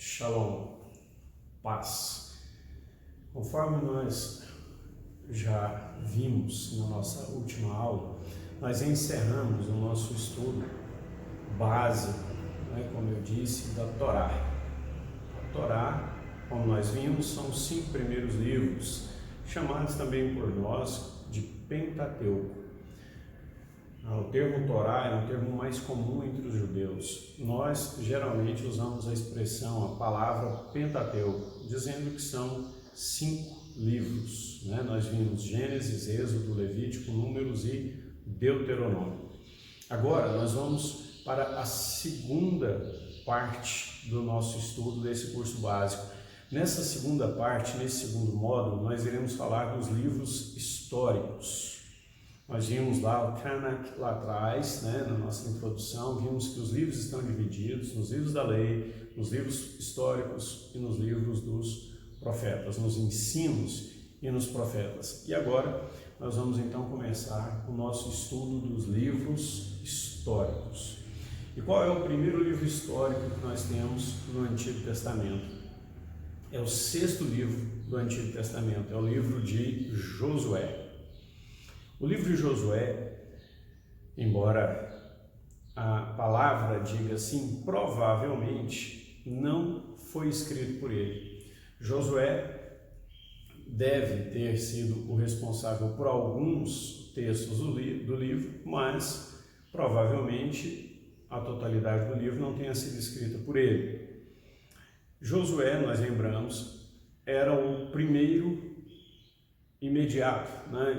Shalom, paz. Conforme nós já vimos na nossa última aula, nós encerramos o nosso estudo básico, como eu disse, da Torá. A Torá, como nós vimos, são os 5 primeiros livros, chamados também por nós de Pentateuco. O termo Torá é um termo mais comum entre os judeus. Nós geralmente usamos a expressão, a palavra Pentateuco, dizendo que são 5 livros. Nós vimos Gênesis, Êxodo, Levítico, Números e Deuteronômio. Agora nós vamos para a segunda parte do nosso estudo desse curso básico. Nessa segunda parte, nesse segundo módulo, nós iremos falar dos livros históricos. Nós vimos lá o Tanakh lá atrás, na nossa introdução, vimos que os livros estão divididos nos livros da lei, nos livros históricos e nos livros dos profetas, nos ensinos e nos profetas. E agora nós vamos então começar o nosso estudo dos livros históricos. E qual é o primeiro livro histórico que nós temos no Antigo Testamento? É o 6º livro do Antigo Testamento, é o livro de Josué. O livro de Josué, embora a palavra diga assim, provavelmente não foi escrito por ele. Josué deve ter sido o responsável por alguns textos do livro, mas provavelmente a totalidade do livro não tenha sido escrita por ele. Josué, nós lembramos, era o primeiro imediato,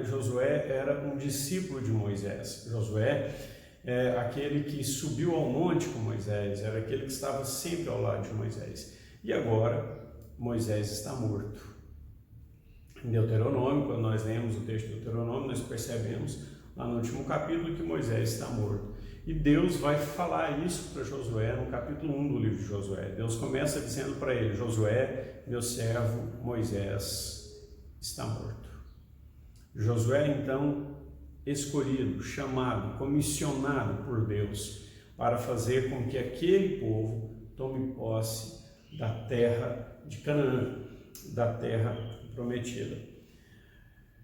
Josué era um discípulo de Moisés. Josué é aquele que subiu ao monte com Moisés, era aquele que estava sempre ao lado de Moisés. E agora Moisés está morto. Em Deuteronômio, quando nós lemos o texto de Deuteronômio, nós percebemos lá no último capítulo que Moisés está morto. E Deus vai falar isso para Josué no capítulo 1 do livro de Josué. Deus começa dizendo para ele: Josué, meu servo Moisés está morto. Josué, então, escolhido, chamado, comissionado por Deus para fazer com que aquele povo tome posse da terra de Canaã, da terra prometida.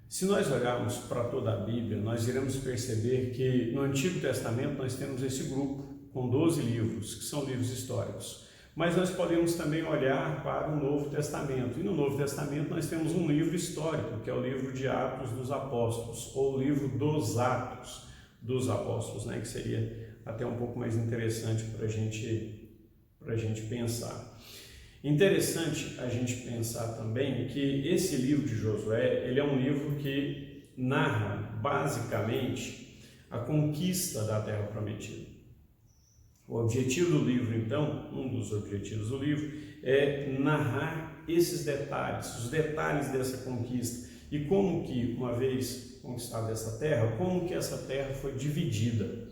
Se nós olharmos para toda a Bíblia, nós iremos perceber que no Antigo Testamento nós temos esse grupo com 12 livros, que são livros históricos. Mas nós podemos também olhar para o Novo Testamento. E no Novo Testamento nós temos um livro histórico, que é o livro de Atos dos Apóstolos, ou o livro dos Atos dos Apóstolos, que seria até um pouco mais interessante para a gente pensar. Interessante a gente pensar também que esse livro de Josué, ele é um livro que narra basicamente a conquista da Terra Prometida. O objetivo do livro, então, um dos objetivos do livro é narrar esses detalhes, os detalhes dessa conquista e como que, uma vez conquistada essa terra, como que essa terra foi dividida.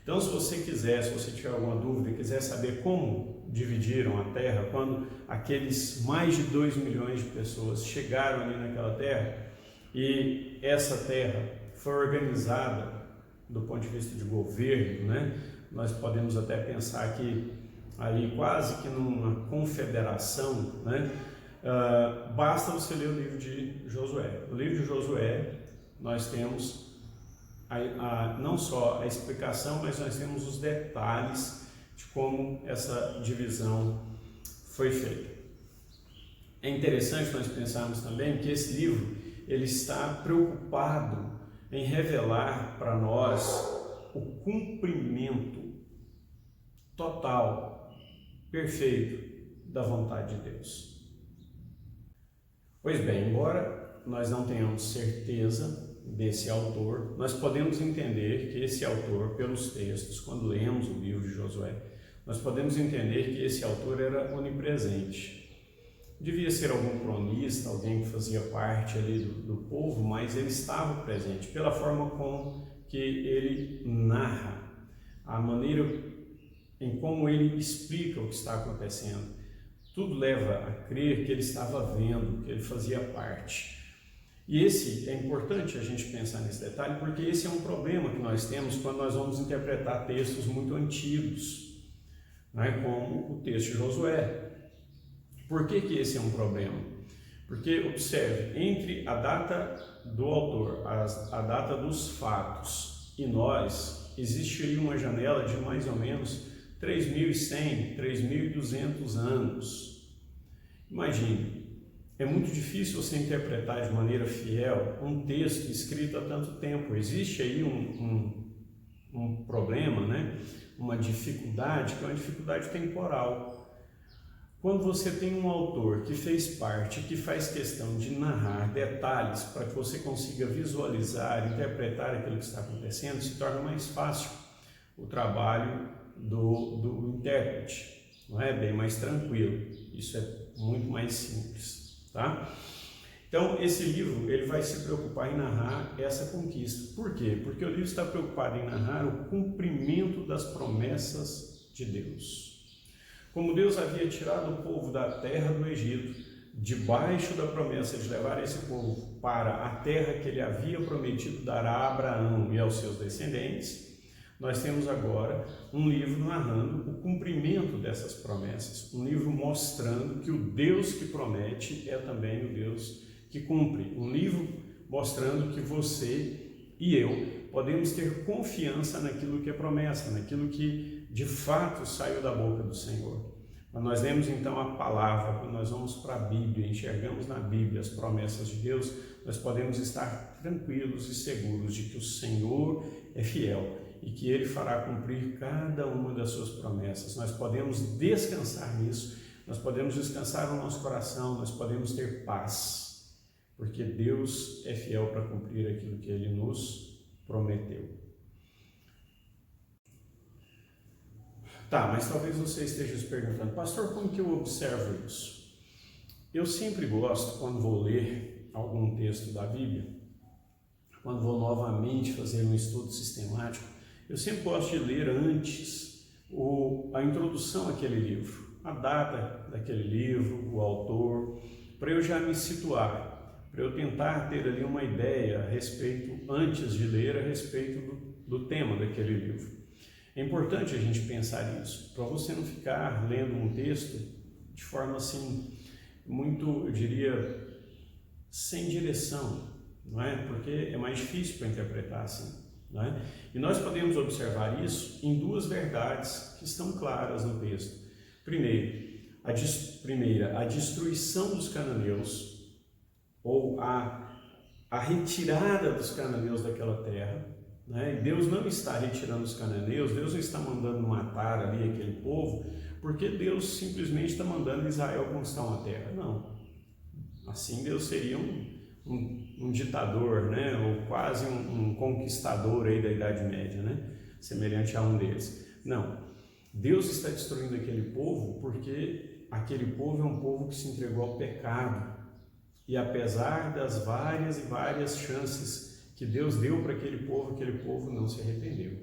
Então, se você tiver alguma dúvida, quiser saber como dividiram a terra, quando aqueles mais de 2 milhões de pessoas chegaram ali naquela terra e essa terra foi organizada do ponto de vista de governo, nós podemos até pensar que ali quase que numa confederação, basta você ler o livro de Josué. No livro de Josué nós temos não só a explicação, mas nós temos os detalhes de como essa divisão foi feita. É interessante nós pensarmos também que esse livro ele está preocupado em revelar para nós o cumprimento total, perfeito da vontade de Deus. Pois bem, embora nós não tenhamos certeza desse autor, nós podemos entender que esse autor, pelos textos, quando lemos o livro de Josué, nós podemos entender que esse autor era onipresente. Devia ser algum cronista, alguém que fazia parte ali do povo, mas ele estava presente pela forma com que ele narra, a maneira em como ele explica o que está acontecendo. Tudo leva a crer que ele estava vendo, que ele fazia parte. E esse é importante a gente pensar nesse detalhe, porque esse é um problema que nós temos quando nós vamos interpretar textos muito antigos, como o texto de Josué. Por que que esse é um problema? Porque, observe, entre a data do autor, a data dos fatos e nós, existe aí uma janela de mais ou menos 3.100, 3.200 anos. Imagine, é muito difícil você interpretar de maneira fiel um texto escrito há tanto tempo. Existe aí um problema, né? Uma dificuldade, que é uma dificuldade temporal. Quando você tem um autor que fez parte, que faz questão de narrar detalhes para que você consiga visualizar, interpretar aquilo que está acontecendo, se torna mais fácil o trabalho do intérprete, não é? Bem mais tranquilo, isso é muito mais simples, tá? Então, esse livro, ele vai se preocupar em narrar essa conquista. Por quê? Porque o livro está preocupado em narrar o cumprimento das promessas de Deus. Como Deus havia tirado o povo da terra do Egito, debaixo da promessa de levar esse povo para a terra que ele havia prometido dar a Abraão e aos seus descendentes, nós temos agora um livro narrando o cumprimento dessas promessas, um livro mostrando que o Deus que promete é também o Deus que cumpre, um livro mostrando que você e eu podemos ter confiança naquilo que é promessa, naquilo que de fato saiu da boca do Senhor. Quando nós lemos então a palavra, quando nós vamos para a Bíblia, enxergamos na Bíblia as promessas de Deus, nós podemos estar tranquilos e seguros de que o Senhor é fiel e que Ele fará cumprir cada uma das suas promessas. Nós podemos descansar nisso, nós podemos descansar no nosso coração, nós podemos ter paz, porque Deus é fiel para cumprir aquilo que Ele nos prometeu. Tá, mas talvez você esteja se perguntando, pastor, como que eu observo isso? Eu sempre gosto, quando vou ler algum texto da Bíblia, quando vou novamente fazer um estudo sistemático, eu sempre gosto de ler antes a introdução àquele livro, a data daquele livro, o autor, para eu já me situar, para eu tentar ter ali uma ideia a respeito, antes de ler, a respeito do tema daquele livro. É importante a gente pensar nisso, para você não ficar lendo um texto de forma assim, muito, eu diria, sem direção, não é? Porque é mais difícil para interpretar assim, não é? E nós podemos observar isso em duas verdades que estão claras no texto. Primeira, a destruição dos cananeus, ou a retirada dos cananeus daquela terra. Né? Deus não está retirando os cananeus, Deus não está mandando matar ali aquele povo, porque Deus simplesmente está mandando Israel conquistar uma terra. Não. Assim Deus seria um ditador, né? Ou quase um conquistador aí da Idade Média, né? Semelhante a um deles. Não. Deus está destruindo aquele povo porque aquele povo é um povo que se entregou ao pecado. E apesar das várias e várias chances que Deus deu para aquele povo não se arrependeu.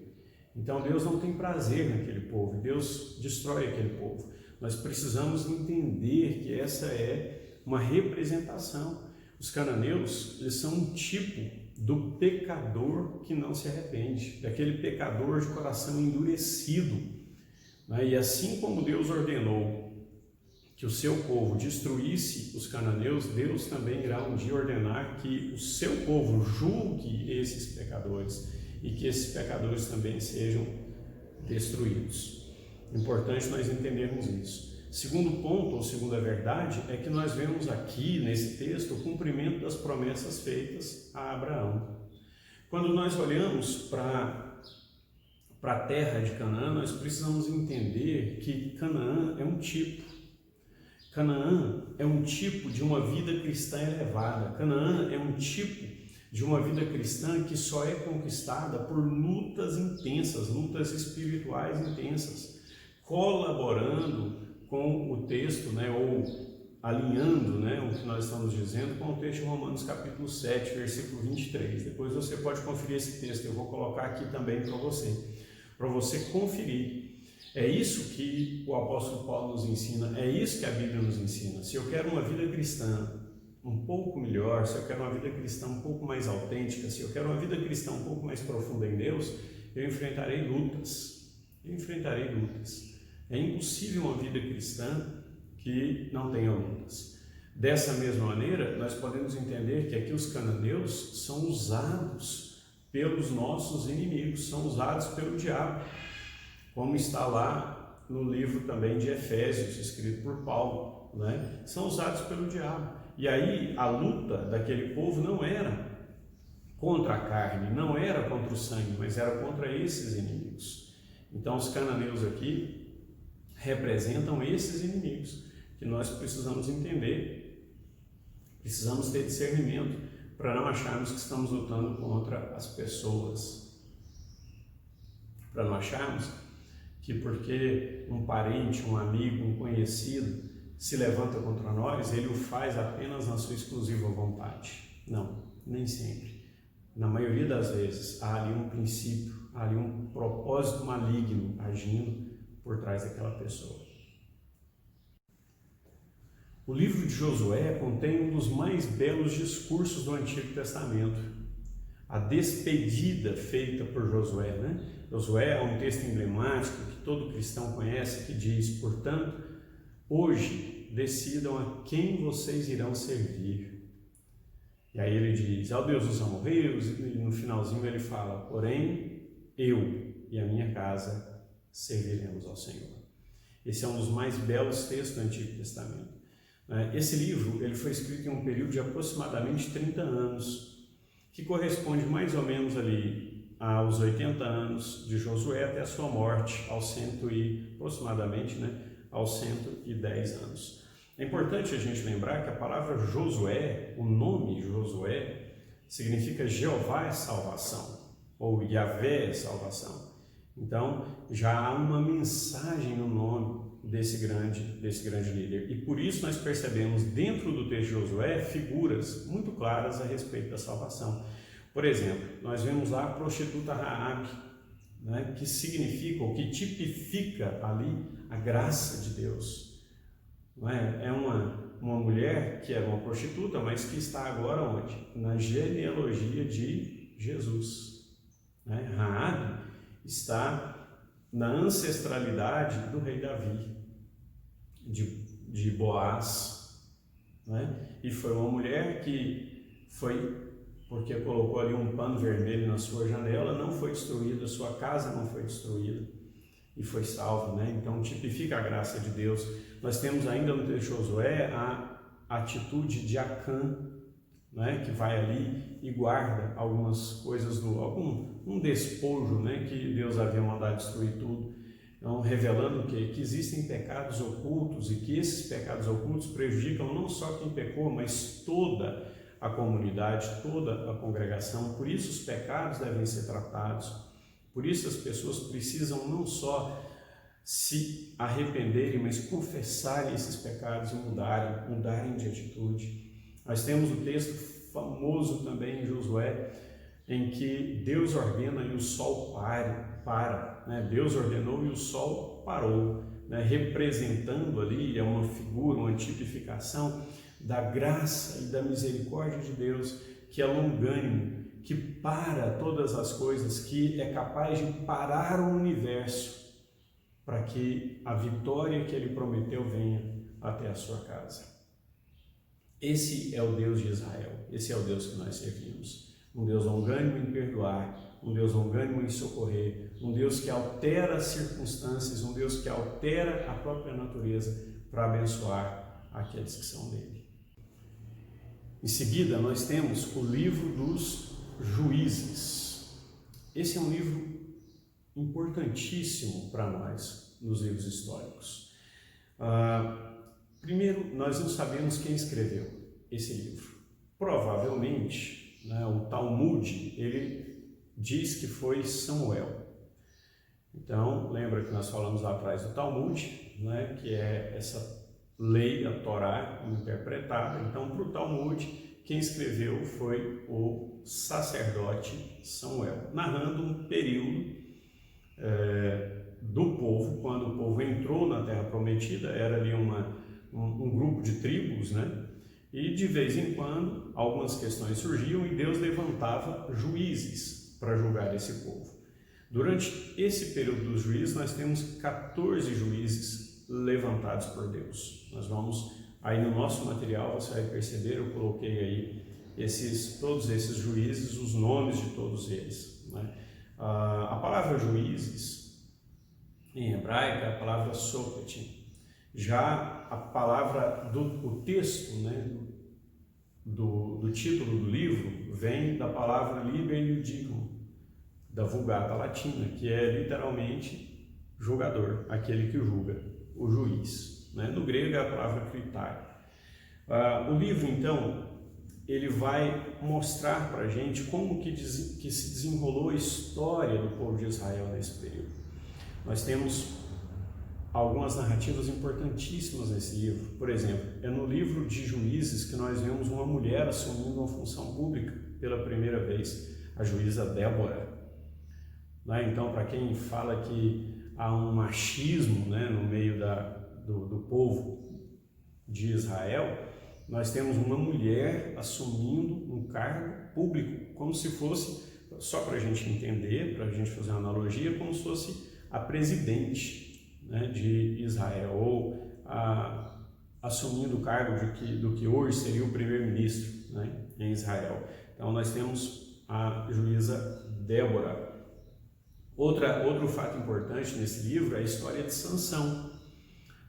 Então Deus não tem prazer naquele povo, Deus destrói aquele povo. Nós precisamos entender que essa é uma representação. Os cananeus, eles são um tipo do pecador que não se arrepende, daquele pecador de coração endurecido. E assim como Deus ordenou que o seu povo destruísse os cananeus, Deus também irá um dia ordenar que o seu povo julgue esses pecadores e que esses pecadores também sejam destruídos. Importante nós entendermos isso. Segundo ponto, ou segunda verdade, é que nós vemos aqui nesse texto o cumprimento das promessas feitas a Abraão. Quando nós olhamos para a terra de Canaã, nós precisamos entender que Canaã é um tipo. Canaã é um tipo de uma vida cristã elevada. Canaã é um tipo de uma vida cristã que só é conquistada por lutas intensas, lutas espirituais intensas, colaborando com o texto, né, ou alinhando, né, o que nós estamos dizendo com o texto de Romanos capítulo 7, versículo 23. Depois você pode conferir esse texto, eu vou colocar aqui também para você conferir. É isso que o apóstolo Paulo nos ensina, é isso que a Bíblia nos ensina. Se eu quero uma vida cristã um pouco melhor, se eu quero uma vida cristã um pouco mais autêntica, se eu quero uma vida cristã um pouco mais profunda em Deus, eu enfrentarei lutas. É impossível uma vida cristã que não tenha lutas. Dessa mesma maneira, nós podemos entender que aqui os cananeus são usados pelos nossos inimigos, são usados pelo diabo, como está lá no livro também de Efésios, escrito por Paulo, né? São usados pelo diabo. E aí a luta daquele povo não era contra a carne, não era contra o sangue, mas era contra esses inimigos. Então os cananeus aqui representam esses inimigos que nós precisamos entender, precisamos ter discernimento para não acharmos que estamos lutando contra as pessoas, para não acharmos que porque um parente, um amigo, um conhecido se levanta contra nós, ele o faz apenas na sua exclusiva vontade. Não, nem sempre. Na maioria das vezes há ali um princípio, há ali um propósito maligno agindo por trás daquela pessoa. O livro de Josué contém um dos mais belos discursos do Antigo Testamento. A despedida feita por Josué, né? Josué é um texto emblemático que todo cristão conhece, que diz: portanto, hoje decidam a quem vocês irão servir. E aí ele diz: ao Deus dos amorreus, e no finalzinho ele fala: porém, eu e a minha casa serviremos ao Senhor. Esse é um dos mais belos textos do Antigo Testamento. Esse livro ele foi escrito em um período de aproximadamente 30 anos, que corresponde mais ou menos ali aos 80 anos de Josué até a sua morte, aproximadamente, aos 110 anos. É importante a gente lembrar que a palavra Josué, o nome Josué, significa Jeová é salvação, ou Yahvé é salvação. Então, já há uma mensagem no nome desse grande líder. E por isso nós percebemos dentro do texto de Josué figuras muito claras a respeito da salvação. Por exemplo, nós vemos lá a prostituta Raabe, que significa, ou que tipifica ali a graça de Deus. É uma mulher que era uma prostituta, mas que está agora onde? Na genealogia de Jesus. Raabe está na ancestralidade do rei Davi, de Boaz, e foi uma mulher que foi, porque colocou ali um pano vermelho na sua janela, não foi destruída, sua casa não foi destruída e foi salva, Então tipifica a graça de Deus. Nós temos ainda no texto de Josué a atitude de Acã, que vai ali e guarda algumas coisas, um despojo, que Deus havia mandado destruir tudo. Então, revelando que existem pecados ocultos e que esses pecados ocultos prejudicam não só quem pecou, mas toda a comunidade, toda a congregação. Por isso os pecados devem ser tratados, por isso as pessoas precisam não só se arrependerem, mas confessarem esses pecados e mudarem de atitude. Nós temos o texto famoso também em Josué, em que Deus ordena e o sol para. Deus ordenou e o sol parou, representando ali, é uma figura, uma tipificação da graça e da misericórdia de Deus, que é longânimo, que para todas as coisas, que é capaz de parar o universo para que a vitória que Ele prometeu venha até a sua casa. Esse é o Deus de Israel, esse é o Deus que nós servimos. Um Deus longânimo em perdoar, um Deus longânimo em socorrer, um Deus que altera as circunstâncias, um Deus que altera a própria natureza para abençoar aqueles que são dele. Em seguida, nós temos o livro dos Juízes. Esse é um livro importantíssimo para nós nos livros históricos. Primeiro, nós não sabemos quem escreveu esse livro. Provavelmente, o Talmud, ele diz que foi Samuel. Então, lembra que nós falamos lá atrás do Talmud, que é essa lei, a Torá interpretada. Então, para o Talmud, quem escreveu foi o sacerdote Samuel, narrando um período do povo, quando o povo entrou na Terra Prometida. Era ali um grupo de tribos, e de vez em quando algumas questões surgiam e Deus levantava juízes para julgar esse povo. Durante esse período dos juízes, nós temos 14 juízes levantados por Deus. Nós vamos, aí no nosso material, você vai perceber, eu coloquei aí todos esses juízes, os nomes de todos eles, né? A palavra juízes, em hebraico, é a palavra sophet. Já a palavra, o texto, né, do título do livro, vem da palavra liber iudicum, da Vulgata Latina, que é literalmente julgador, aquele que julga, o juiz, né? No grego é a palavra kritai. O livro, então, ele vai mostrar para a gente como que se desenrolou a história do povo de Israel nesse período. Nós temos algumas narrativas importantíssimas nesse livro. Por exemplo, é no livro de Juízes que nós vemos uma mulher assumindo uma função pública pela primeira vez, a juíza Débora. Então, para quem fala que há um machismo, né, no meio do povo de Israel, nós temos uma mulher assumindo um cargo público, como se fosse, só para a gente entender, para a gente fazer uma analogia, como se fosse a presidente, né, de Israel, ou assumindo o cargo do que hoje seria o primeiro-ministro, né, em Israel. Então nós temos a juíza Débora. Outro fato importante nesse livro é a história de Sansão.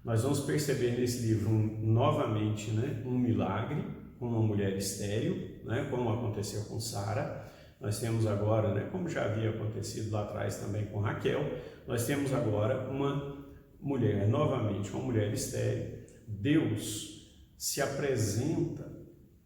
Nós vamos perceber nesse livro novamente, né, um milagre com uma mulher estéril, né, como aconteceu com Sara. Nós temos agora, né, como já havia acontecido lá atrás também com Raquel, nós temos agora uma mulher, novamente uma mulher estéril. Deus se apresenta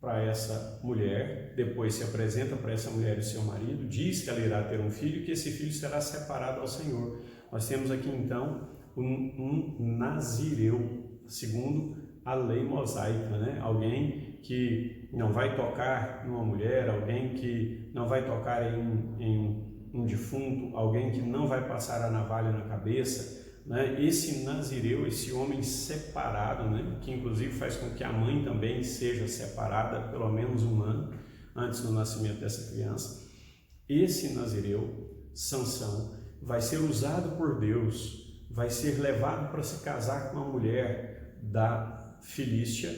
para essa mulher, depois se apresenta para essa mulher e seu marido, diz que ela irá ter um filho e que esse filho será separado ao Senhor. Nós temos aqui então um nazireu, segundo a lei mosaica, né? Alguém que não vai tocar numa mulher, alguém que não vai tocar em um defunto, alguém que não vai passar a navalha na cabeça, né? Esse nazireu, esse homem separado, né? Que inclusive faz com que a mãe também seja separada pelo menos um ano antes do nascimento dessa criança. Esse nazireu, Sansão, vai ser usado por Deus, vai ser levado para se casar com uma mulher da Filístia,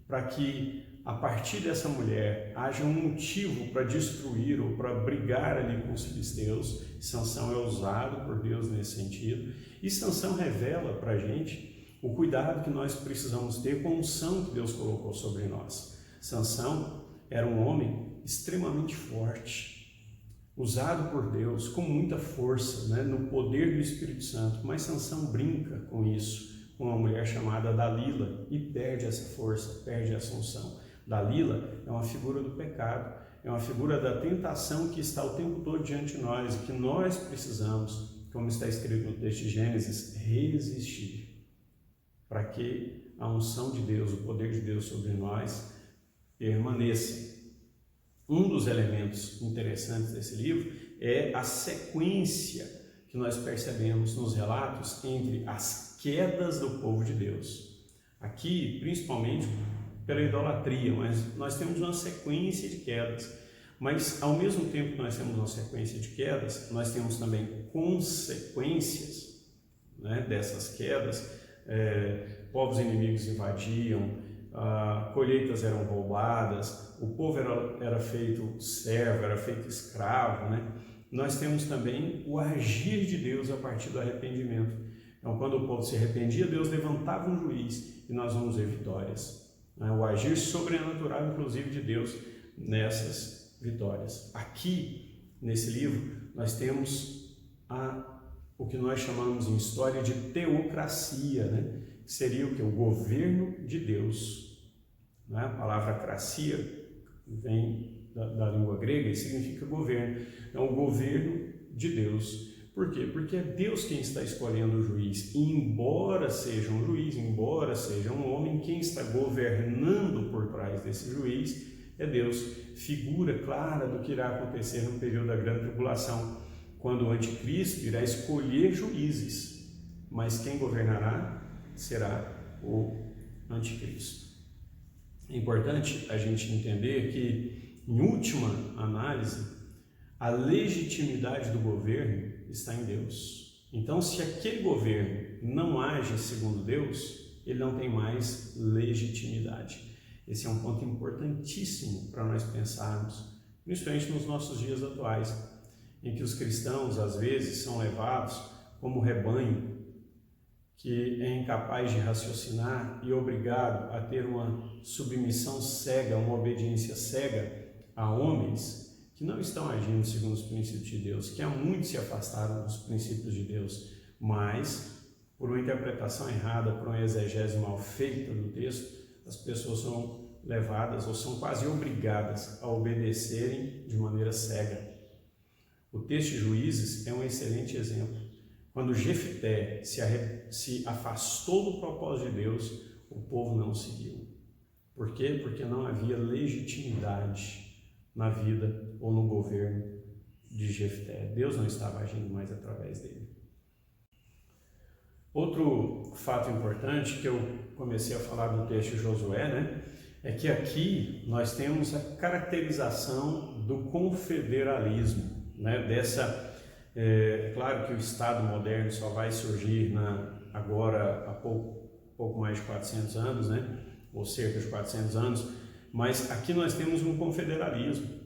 para que a partir dessa mulher haja um motivo para destruir ou para brigar ali com os filisteus. Sansão é usado por Deus nesse sentido, e Sansão revela para a gente o cuidado que nós precisamos ter com a unção que Deus colocou sobre nós. Sansão era um homem extremamente forte, usado por Deus com muita força, né, no poder do Espírito Santo, mas Sansão brinca com isso, com uma mulher chamada Dalila, e perde essa força, perde essa unção. Dalila é uma figura do pecado, é uma figura da tentação que está o tempo todo diante de nós e que nós precisamos, como está escrito no texto de Gênesis, resistir, para que a unção de Deus, o poder de Deus sobre nós permaneça. Um dos elementos interessantes desse livro é a sequência que nós percebemos nos relatos entre as quedas do povo de Deus. Aqui, principalmente pela idolatria, mas nós temos uma sequência de quedas. Mas, ao mesmo tempo que nós temos uma sequência de quedas, nós temos também consequências, né, dessas quedas. Povos inimigos invadiam, colheitas eram roubadas, o povo era feito servo, era feito escravo, né? Nós temos também o agir de Deus a partir do arrependimento. Então, quando o povo se arrependia, Deus levantava um juiz e nós vamos ver vitórias, né? O agir sobrenatural, inclusive, de Deus nessas vitórias. Aqui, nesse livro, nós temos o que nós chamamos em história de teocracia, né? Que seria o que? O governo de Deus. Né? A palavra cracia vem da língua grega e significa governo. Então, o governo de Deus. Por quê? Porque é Deus quem está escolhendo o juiz. E embora seja um juiz, embora seja um homem, quem está governando por trás desse juiz é Deus. Figura clara do que irá acontecer no período da grande tribulação, quando o anticristo irá escolher juízes, mas quem governará será o anticristo. É importante a gente entender que, em última análise, a legitimidade do governo está em Deus. Então, se aquele governo não age segundo Deus, ele não tem mais legitimidade. Esse é um ponto importantíssimo para nós pensarmos, principalmente nos nossos dias atuais, em que os cristãos, às vezes, são levados como rebanho que é incapaz de raciocinar e obrigado a ter uma submissão cega, uma obediência cega a homens que não estão agindo segundo os princípios de Deus, que há muito se afastaram dos princípios de Deus, mas por uma interpretação errada, por uma exegese mal feita do texto, as pessoas são levadas ou são quase obrigadas a obedecerem de maneira cega. O texto de Juízes é um excelente exemplo. Quando Jefté se afastou do propósito de Deus, o povo não seguiu. Por quê? Porque não havia legitimidade na vida ou no governo de Jefté. Deus não estava agindo mais através dele. Outro fato importante que eu comecei a falar do texto de Josué, né, é que aqui nós temos a caracterização do confederalismo, né, claro que o Estado moderno só vai surgir agora há pouco mais de 400 anos, né, ou cerca de 400 anos, mas aqui nós temos um confederalismo.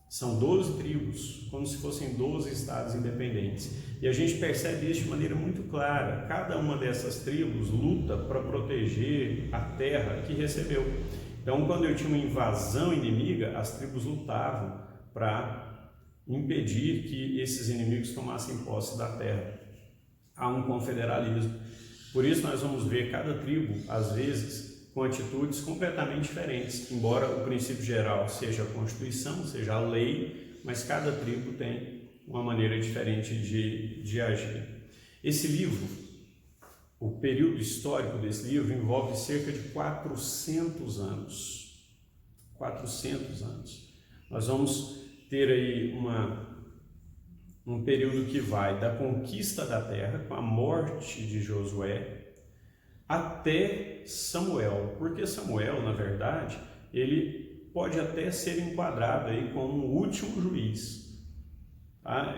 São 12 tribos, como se fossem 12 estados independentes. E a gente percebe isso de maneira muito clara. Cada uma dessas tribos luta para proteger a terra que recebeu. Então, quando eu tinha uma invasão inimiga, as tribos lutavam para impedir que esses inimigos tomassem posse da terra. Há um confederalismo. Por isso nós vamos ver cada tribo, às vezes, com atitudes completamente diferentes, embora o princípio geral seja a Constituição, seja a lei, mas cada tribo tem uma maneira diferente de agir. Esse livro, o período histórico desse livro envolve cerca de 400 anos. 400 anos. Nós vamos ter aí um período que vai da conquista da terra, com a morte de Josué, até Samuel, porque Samuel, na verdade, ele pode até ser enquadrado aí como o último juiz, tá?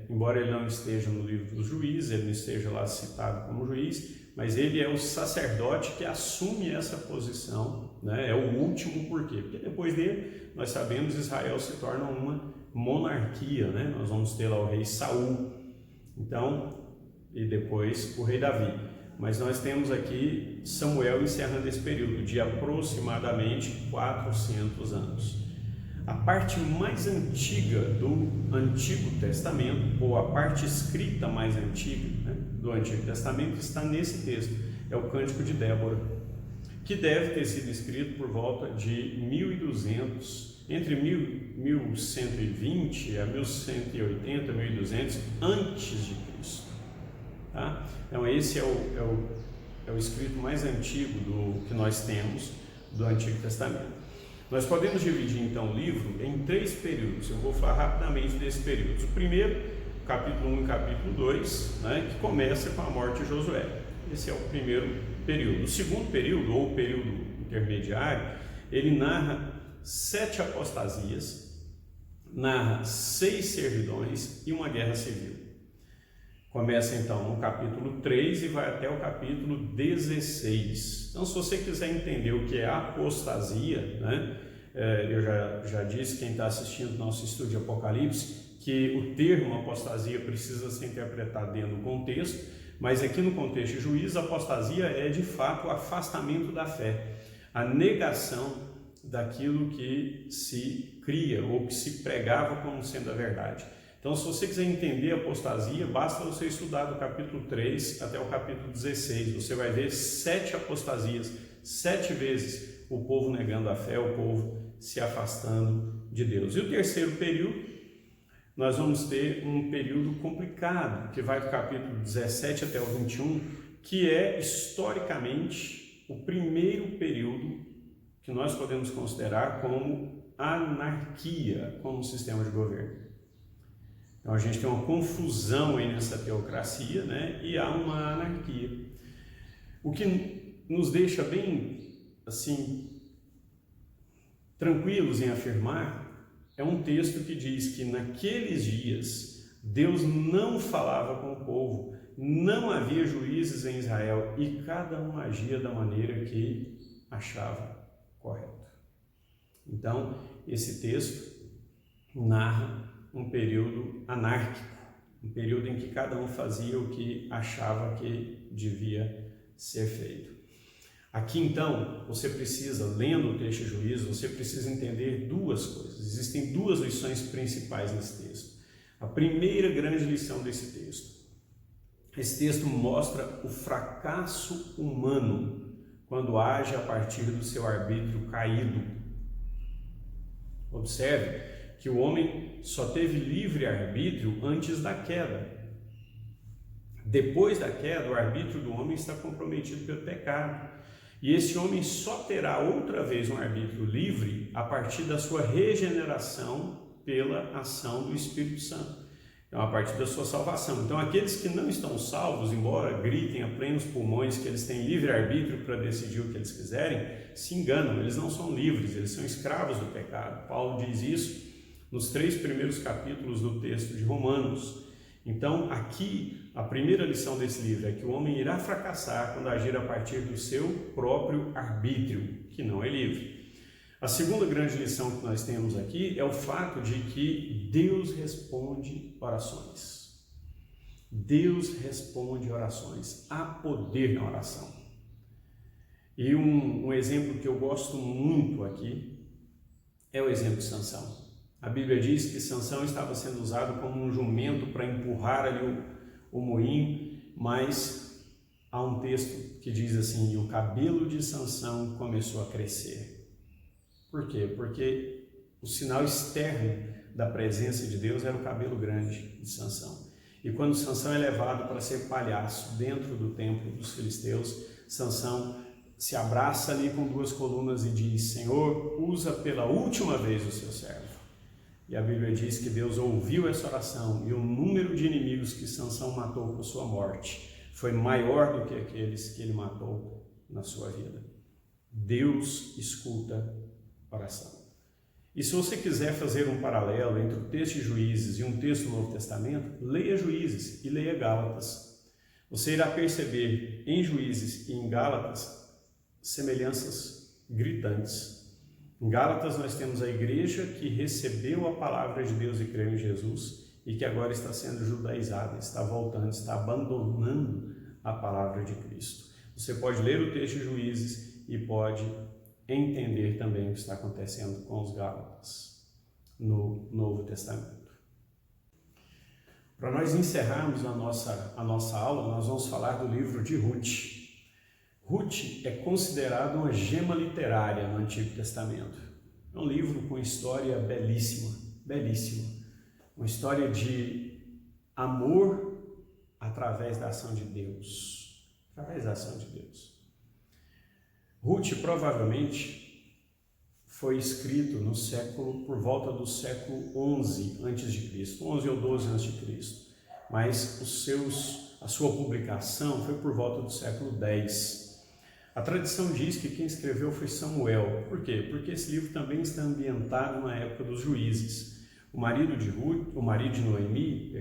Embora ele não esteja no livro dos juízes, ele não esteja lá citado como juiz, mas ele é o sacerdote que assume essa posição, né? É o último, por quê? Porque depois dele, nós sabemos, Israel se torna uma monarquia, né? Nós vamos ter lá o rei Saul, então, e depois o rei Davi. Mas nós temos aqui Samuel encerrando esse período de aproximadamente 400 anos. A parte mais antiga do Antigo Testamento, ou a parte escrita mais antiga, né, do Antigo Testamento, está nesse texto. É o Cântico de Débora, que deve ter sido escrito por volta de 1200, entre 1120 a 1180, 1200 antes de Cristo. Tá? Então esse é o escrito mais antigo que nós temos do Antigo Testamento. Nós podemos dividir então o livro em 3 períodos. Eu vou falar rapidamente desses períodos. O primeiro, capítulo 1 e capítulo 2, né, que começa com a morte de Josué. Esse é o primeiro período. O segundo período, ou período intermediário, ele narra 7 apostasias, narra 6 servidões e uma guerra civil. Começa então no capítulo 3 e vai até o capítulo 16. Então, se você quiser entender o que é apostasia, né, eu já disse, quem está assistindo nosso estudo de Apocalipse, que o termo apostasia precisa ser interpretado dentro do contexto, mas aqui no contexto de Juízes, a apostasia é de fato o afastamento da fé, a negação daquilo que se cria ou que se pregava como sendo a verdade. Então, se você quiser entender a apostasia, basta você estudar do capítulo 3 até o capítulo 16. Você vai ver 7 apostasias, 7 vezes o povo negando a fé, o povo se afastando de Deus. E o terceiro período, nós vamos ter um período complicado, que vai do capítulo 17 até o 21, que é historicamente o primeiro período que nós podemos considerar como anarquia, como sistema de governo. Então a gente tem uma confusão aí nessa teocracia, né? E há uma anarquia. O que nos deixa bem, assim, tranquilos em afirmar, é um texto que diz que naqueles dias Deus não falava com o povo, não havia juízes em Israel e cada um agia da maneira que achava correto. Então, esse texto narra um período anárquico, um período em que cada um fazia o que achava que devia ser feito. Aqui, então, você precisa, lendo o texto de Juízes, você precisa entender duas coisas. Existem duas lições principais nesse texto. A primeira grande lição desse texto. Esse texto mostra o fracasso humano quando age a partir do seu arbítrio caído. Observe que o homem só teve livre-arbítrio antes da queda. Depois da queda, o arbítrio do homem está comprometido pelo pecado. E esse homem só terá outra vez um arbítrio livre a partir da sua regeneração pela ação do Espírito Santo. Então, a partir da sua salvação. Então, aqueles que não estão salvos, embora gritem a plenos pulmões que eles têm livre-arbítrio para decidir o que eles quiserem, se enganam, eles não são livres, eles são escravos do pecado. Paulo diz isso nos 3 primeiros capítulos do texto de Romanos. Então, aqui, a primeira lição desse livro é que o homem irá fracassar quando agir a partir do seu próprio arbítrio, que não é livre. A segunda grande lição que nós temos aqui é o fato de que Deus responde orações. Deus responde orações. Há poder na oração. E um exemplo que eu gosto muito aqui é o exemplo de Sansão. A Bíblia diz que Sansão estava sendo usado como um jumento para empurrar ali o moinho, mas há um texto que diz assim: e o cabelo de Sansão começou a crescer. Por quê? Porque o sinal externo da presença de Deus era o cabelo grande de Sansão. E quando Sansão é levado para ser palhaço dentro do templo dos filisteus, Sansão se abraça ali com 2 colunas e diz: Senhor, usa pela última vez o seu servo. E a Bíblia diz que Deus ouviu essa oração e o número de inimigos que Sansão matou com sua morte foi maior do que aqueles que ele matou na sua vida. Deus escuta oração. E se você quiser fazer um paralelo entre o texto de Juízes e um texto do Novo Testamento, leia Juízes e leia Gálatas. Você irá perceber em Juízes e em Gálatas semelhanças gritantes. Em Gálatas nós temos a igreja que recebeu a palavra de Deus e creu em Jesus e que agora está sendo judaizada, está voltando, está abandonando a palavra de Cristo. Você pode ler o texto de Juízes e pode entender também o que está acontecendo com os Gálatas no Novo Testamento. Para nós encerrarmos a nossa aula, nós vamos falar do livro de Ruth. Ruth é considerado uma gema literária no Antigo Testamento. É um livro com história belíssima, belíssima. Uma história de amor através da ação de Deus. Através da ação de Deus. Ruth provavelmente foi escrito por volta do século XI a.C., 11 ou 12 a.C., mas a sua publicação foi por volta do século X. A tradição diz que quem escreveu foi Samuel. Por quê? Porque esse livro também está ambientado na época dos juízes. O marido de Noemi,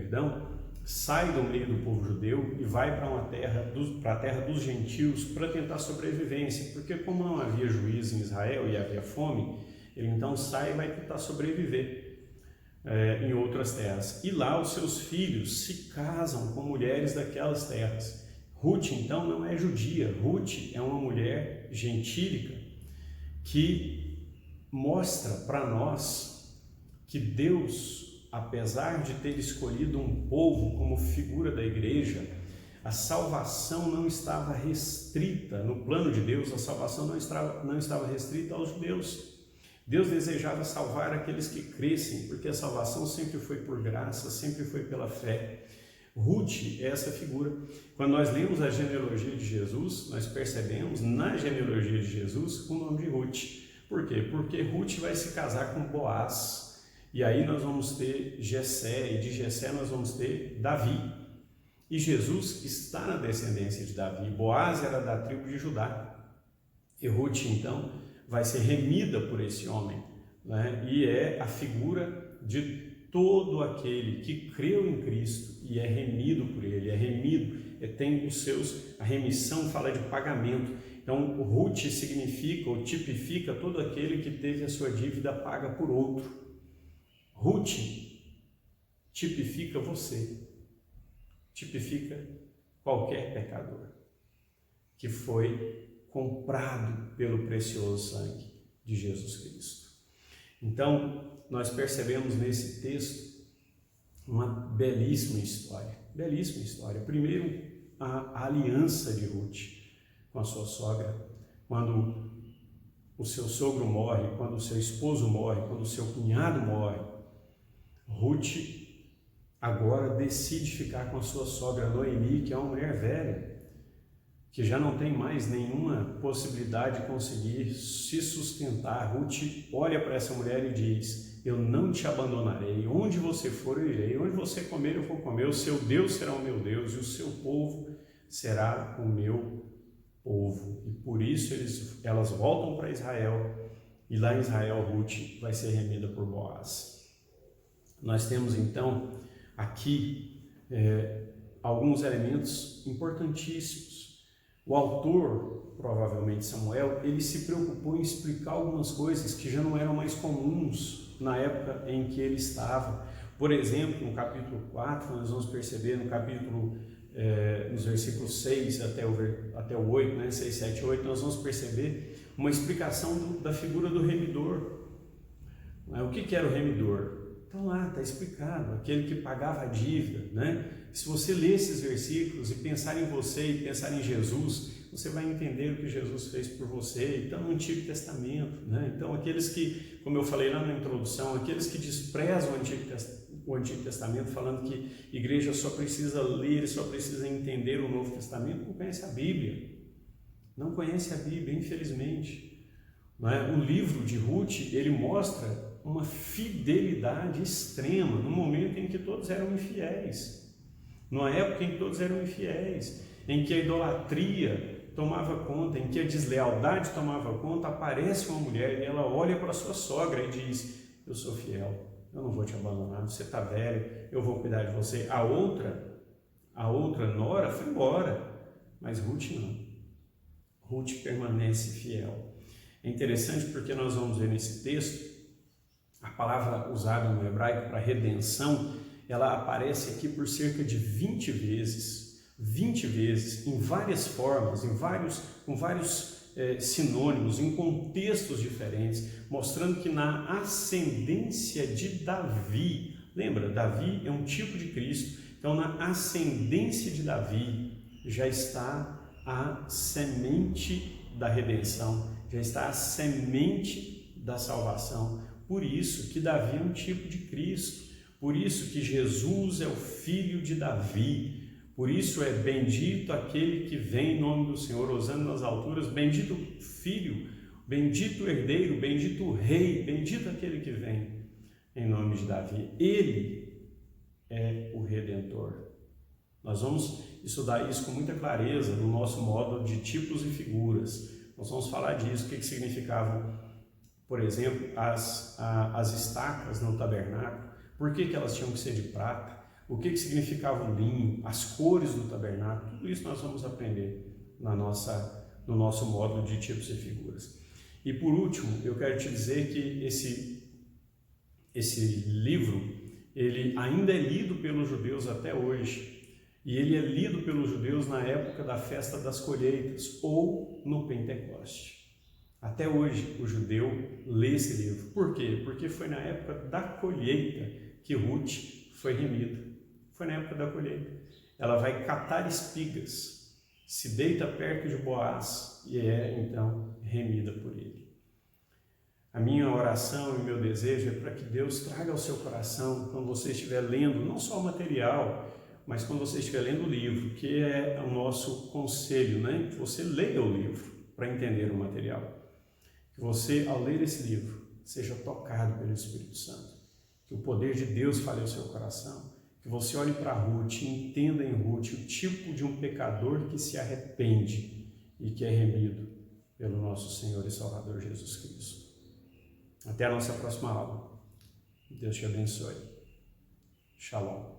sai do meio do povo judeu e vai para a terra dos gentios para tentar sobrevivência, porque como não havia juízo em Israel e havia fome, ele então sai e vai tentar sobreviver em outras terras. E lá os seus filhos se casam com mulheres daquelas terras. Ruth então não é judia, Ruth é uma mulher gentílica que mostra para nós que Deus, apesar de ter escolhido um povo como figura da igreja, a salvação não estava restrita, no plano de Deus, a salvação não estava restrita aos judeus. Deus desejava salvar aqueles que crescem, porque a salvação sempre foi por graça, sempre foi pela fé. Ruth é essa figura. Quando nós lemos a genealogia de Jesus, nós percebemos na genealogia de Jesus o nome de Ruth. Por quê? Porque Ruth vai se casar com Boaz. E aí nós vamos ter Jessé, e de Jessé nós vamos ter Davi. E Jesus está na descendência de Davi. Boaz era da tribo de Judá. E Ruth, então, vai ser remida por esse homem, né? E é a figura de todo aquele que creu em Cristo e é remido por ele, tem os seus, a remissão fala de pagamento. Então, Ruth significa ou tipifica todo aquele que teve a sua dívida paga por outro. Ruth tipifica você, tipifica qualquer pecador que foi comprado pelo precioso sangue de Jesus Cristo. Então, nós percebemos nesse texto uma belíssima história. Primeiro, a aliança de Ruth com a sua sogra, quando o seu sogro morre, quando o seu esposo morre, quando o seu cunhado morre, Ruth agora decide ficar com a sua sogra Noemi, que é uma mulher velha, que já não tem mais nenhuma possibilidade de conseguir se sustentar. Ruth olha para essa mulher e diz: eu não te abandonarei, onde você for eu irei, onde você comer eu vou comer, o seu Deus será o meu Deus e o seu povo será o meu povo. E por isso elas voltam para Israel, e lá em Israel Ruth vai ser remida por Boaz. Nós temos então aqui alguns elementos importantíssimos. O autor, provavelmente Samuel, ele se preocupou em explicar algumas coisas que já não eram mais comuns na época em que ele estava. Por exemplo, no capítulo 4, nós vamos perceber nos versículos 6 até o 8, né, 6, 7, 8, nós vamos perceber uma explicação da figura do remidor. O que era o remidor? Então lá está explicado, aquele que pagava a dívida, né? Se você ler esses versículos e pensar em você e pensar em Jesus, você vai entender o que Jesus fez por você. Então, no Antigo Testamento, né? Então, aqueles que, como eu falei lá na introdução, aqueles que desprezam o Antigo Testamento, falando que a igreja só precisa ler, só precisa entender o Novo Testamento, não conhece a Bíblia. Não conhece a Bíblia, infelizmente. Não é? O livro de Ruth, ele mostra uma fidelidade extrema no momento em que todos eram infiéis. Numa época em que todos eram infiéis, em que a idolatria tomava conta, em que a deslealdade tomava conta, aparece uma mulher e ela olha para sua sogra e diz: eu sou fiel, eu não vou te abandonar, você está velho, eu vou cuidar de você. A outra nora foi embora, mas Ruth não. Ruth permanece fiel. É interessante porque nós vamos ver nesse texto, a palavra usada no hebraico para redenção, ela aparece aqui por cerca de 20 vezes, em várias formas, com vários sinônimos, em contextos diferentes, mostrando que na ascendência de Davi, lembra, Davi é um tipo de Cristo, então na ascendência de Davi já está a semente da redenção, já está a semente da salvação. Por isso que Davi é um tipo de Cristo. Por isso que Jesus é o filho de Davi, por isso é bendito aquele que vem em nome do Senhor, hosana nas alturas, bendito filho, bendito herdeiro, bendito rei, bendito aquele que vem em nome de Davi. Ele é o Redentor. Nós vamos estudar isso com muita clareza no nosso módulo de tipos e figuras. Nós vamos falar disso, o que significavam, por exemplo, as estacas no tabernáculo. Por que elas tinham que ser de prata? O que significava o linho? As cores do tabernáculo? Tudo isso nós vamos aprender no nosso módulo de tipos e figuras. E por último, eu quero te dizer que esse livro, ele ainda é lido pelos judeus até hoje. E ele é lido pelos judeus na época da festa das colheitas ou no Pentecoste. Até hoje o judeu lê esse livro. Por quê? Porque foi na época da colheita que Ruth foi remida. Foi na época da colheita. Ela vai catar espigas, se deita perto de Boaz e é então remida por ele. A minha oração e o meu desejo é para que Deus traga ao seu coração, quando você estiver lendo, não só o material, mas quando você estiver lendo o livro, que é o nosso conselho, né? Que você leia o livro para entender o material. Que você, ao ler esse livro, seja tocado pelo Espírito Santo. Que o poder de Deus fale ao seu coração. Que você olhe para Ruth e entenda em Ruth o tipo de um pecador que se arrepende e que é remido pelo nosso Senhor e Salvador Jesus Cristo. Até a nossa próxima aula. Deus te abençoe. Shalom.